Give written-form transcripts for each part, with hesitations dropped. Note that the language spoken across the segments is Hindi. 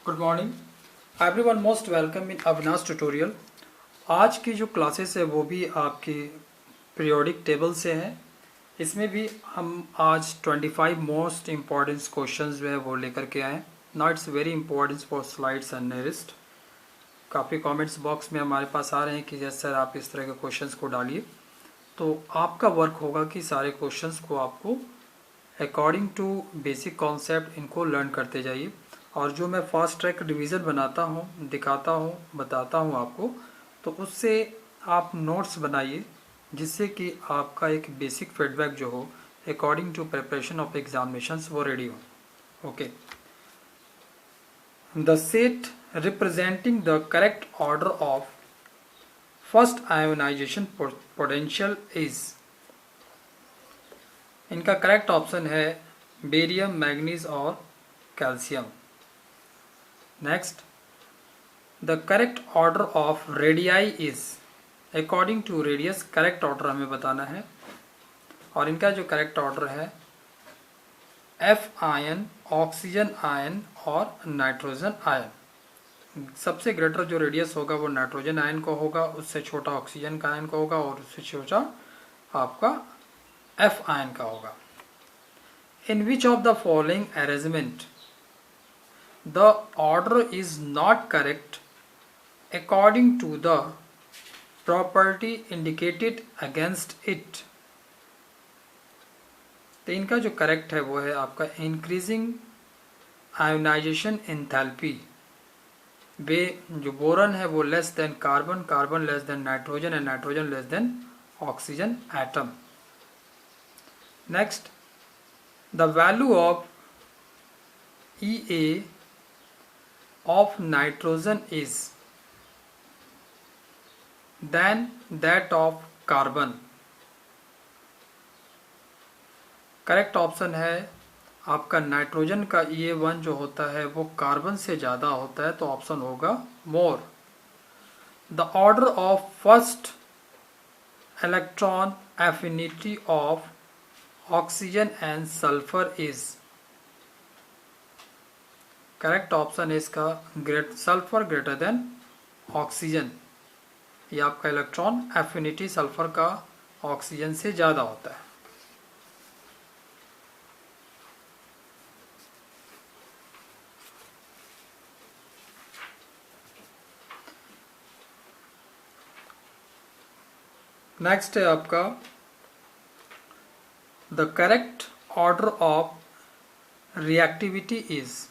Good morning everyone, most welcome in Avinash tutorial. आज की जो क्लासेस है वो भी आपकी पीरियोडिक टेबल से है। इसमें भी हम आज 25 मोस्ट इम्पॉर्टेंट क्वेश्चंस जो है वो लेकर के आए। Now it's very important for slides and nearest. काफ़ी कमेंट्स बॉक्स में हमारे पास आ रहे हैं कि जैसे सर आप इस तरह के क्वेश्चंस को डालिए। तो आपका वर्क होगा कि सारे क्वेश्चंस को आपको अकॉर्डिंग टू बेसिक कॉन्सेप्ट इनको लर्न करते जाइए। और जो मैं फास्ट ट्रैक रिवीजन बनाता हूँ, दिखाता हूँ, बताता हूँ आपको, तो उससे आप नोट्स बनाइए जिससे कि आपका एक बेसिक फीडबैक जो हो according to preparation of examinations वो रेडी हो। Okay, the set representing the correct order of first ionisation potential is, इनका करेक्ट ऑप्शन है बेरियम, मैग्नीज और calcium. Next, the correct order of radii is, according to radius correct order हमें बताना है। और इनका जो करेक्ट ऑर्डर है एफ आयन, ऑक्सीजन आयन और नाइट्रोजन आयन। सबसे ग्रेटर जो रेडियस होगा वो नाइट्रोजन आयन को होगा, उससे छोटा ऑक्सीजन का आयन का होगा और उससे छोटा आपका एफ आयन का होगा। In which of the following arrangement the order is not correct according to the property indicated against it। तो इनका जो करेक्ट है वो है आपका इंक्रीजिंग आयोनाइजेशन एंथैल्पी। वे जो बोरन है वो less than carbon, carbon less than nitrogen and nitrogen less than oxygen atom. Next, the value of EA of nitrogen is than that of carbon। Correct option है आपका नाइट्रोजन का EA1 जो होता है वो कार्बन से ज़्यादा होता है, तो ऑप्शन होगा more. The order of first electron affinity of oxygen and sulphur is, correct option है इसका सल्फर ग्रेटर देन ऑक्सीजन। ये आपका इलेक्ट्रॉन एफिनिटी सल्फर का ऑक्सीजन से ज़्यादा होता है। नेक्स्ट है आपका the correct order of reactivity is.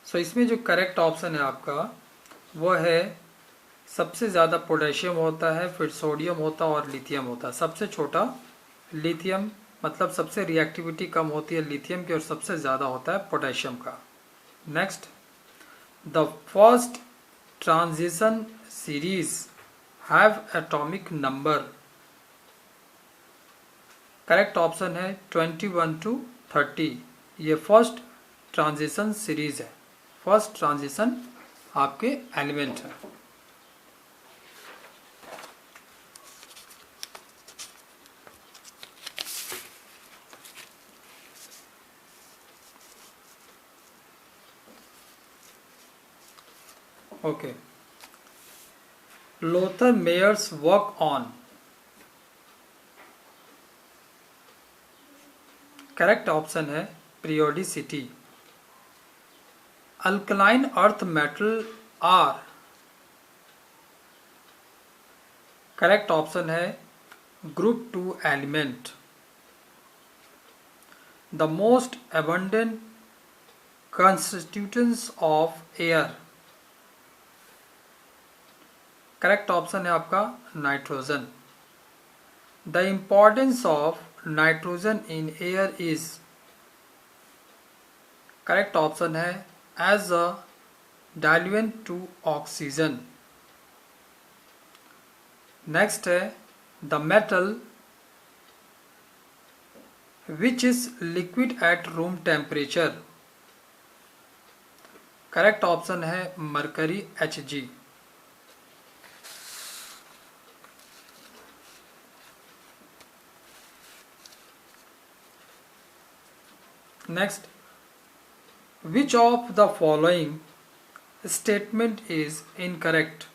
So इसमें जो करेक्ट ऑप्शन है आपका वो है सबसे ज़्यादा पोटेशियम होता है, फिर सोडियम होता है और लिथियम होता है। सबसे छोटा लिथियम, मतलब सबसे रिएक्टिविटी कम होती है लिथियम की और सबसे ज़्यादा होता है पोटेशियम का। Next, the first transition series have atomic number, correct option है 21 to 30। ये फर्स्ट ट्रांजिशन सीरीज है, फर्स्ट ट्रांजिशन आपके एलिमेंट है। Okay, Lothar Meyers work on, correct option है periodicity. Alkaline earth metal are, correct option है group 2 element. The most abundant constituents of air, correct option है आपका nitrogen. The importance of nitrogen in air is, correct option है as a diluent to oxygen. Next है the metal which is liquid at room temperature, correct option है mercury Hg। Next, which of the following statement is incorrect?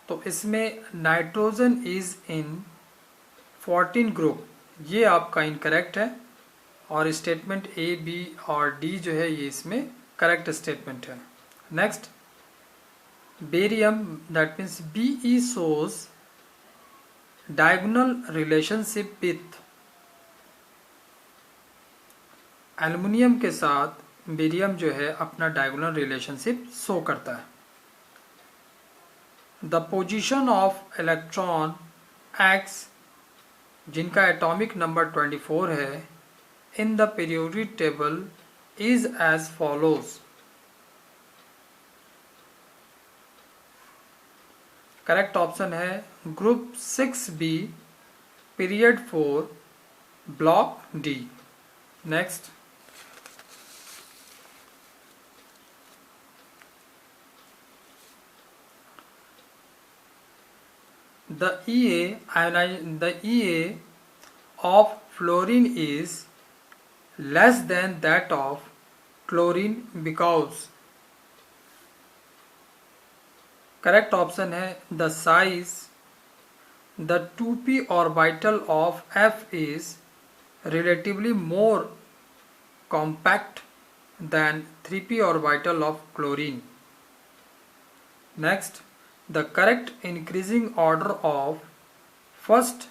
तो इसमें नाइट्रोजन इज इन 14 ग्रुप, ये आपका इनकरेक्ट है, और स्टेटमेंट ए बी और डी जो है ये इसमें करेक्ट स्टेटमेंट है। Next, barium that means BE shows diagonal relationship with, aluminium के साथ बेरियम जो है अपना डायगोनल रिलेशनशिप शो करता है। The position of electron X, जिनका एटॉमिक नंबर 24 है, in the periodic table is as follows. Correct option है group 6B period 4 block D. Next, the EA of fluorine is less than that of chlorine because, correct option है the size, the 2p orbital of F is relatively more compact than 3p orbital of chlorine. Next, the correct increasing order of first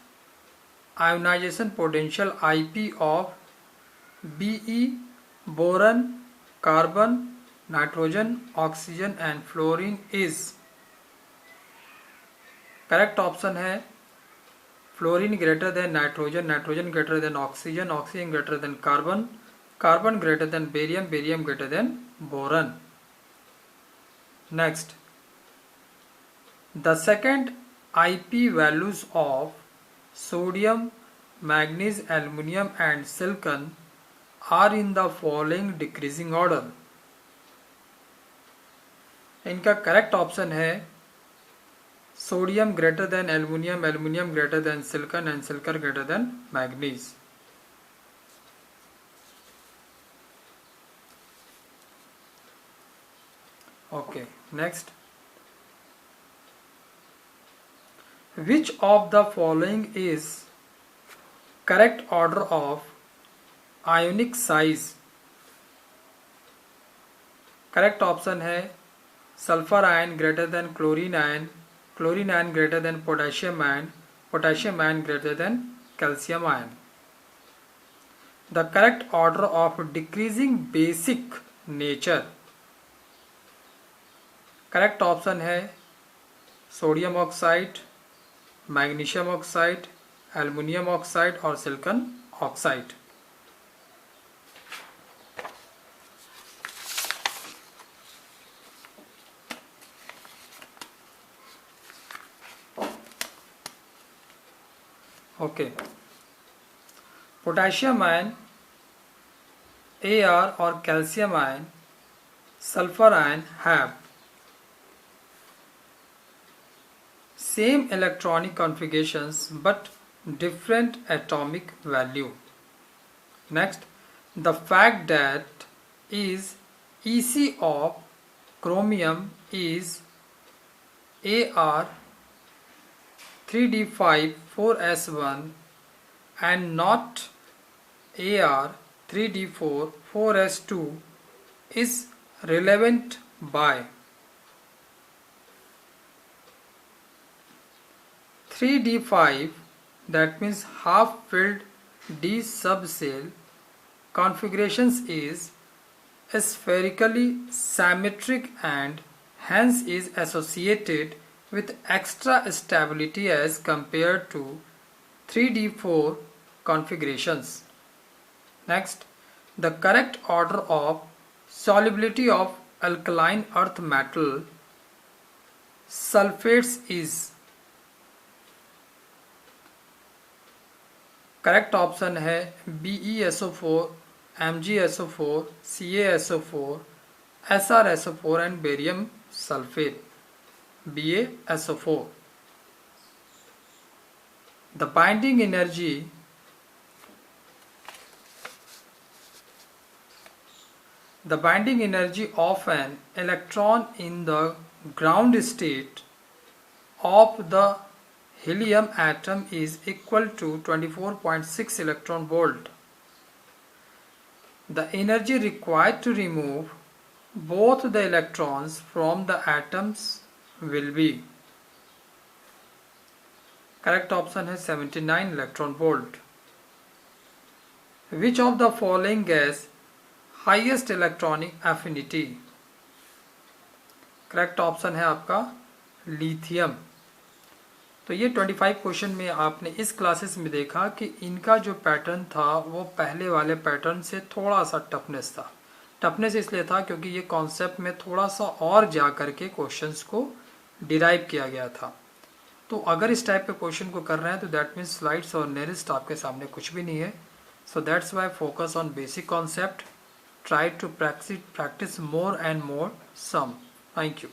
ionization potential IP of Be, boron, carbon, nitrogen, oxygen and fluorine is, correct option है fluorine greater than nitrogen, nitrogen greater than oxygen, oxygen greater than carbon, carbon greater than barium, barium greater than boron. Next, the second IP values of sodium, manganese, aluminium and silicon are in the following decreasing order. इनका करेक्ट ऑप्शन है sodium greater than aluminium, aluminium greater than silicon and silicon greater than manganese. Okay, next, which of the following is correct order of ionic size? correct option है sulfur ion greater than chlorine ion, chlorine ion greater than potassium ion, potassium ion greater than calcium ion. the correct order of decreasing basic nature, correct option है sodium oxide, magnesium oxide, aluminium oxide और silicon oxide. Okay, potassium ion Ar और calcium ion sulphur ion have same electronic configurations but different atomic value. Next, the fact that is EC of chromium is Ar 3d5 4s1 and not Ar 3d4 4s2 is relevant by 3d5, that means half filled d subshell configurations is spherically symmetric and hence is associated with extra stability as compared to 3d4 configurations. Next, the correct order of solubility of alkaline earth metal sulfates is, correct option है BeSO4, MgSO4, CaSO4, SrSO4 and barium sulphate BaSO4. The binding energy The binding energy of an electron in the ground state of the helium atom is equal to 24.6 electron volt. The energy required to remove both the electrons from the atoms will be, correct option है 79 electron volt. Which of the following gas highest electronic affinity? Correct option है आपका लिथियम. तो ये 25 क्वेश्चन में आपने इस क्लासेस में देखा कि इनका जो पैटर्न था वो पहले वाले पैटर्न से थोड़ा सा टफनेस था. टफनेस इसलिए था क्योंकि ये कॉन्सेप्ट में थोड़ा सा और जा करके क्वेश्चंस को डिराइव किया गया था. तो अगर इस टाइप के क्वेश्चन को कर रहे हैं तो दैट मीन्स स्लाइड्स और नेरिस्ट आपके सामने कुछ भी नहीं है. So that's why focus on basic concept. Try to practice more and more sum. Thank you.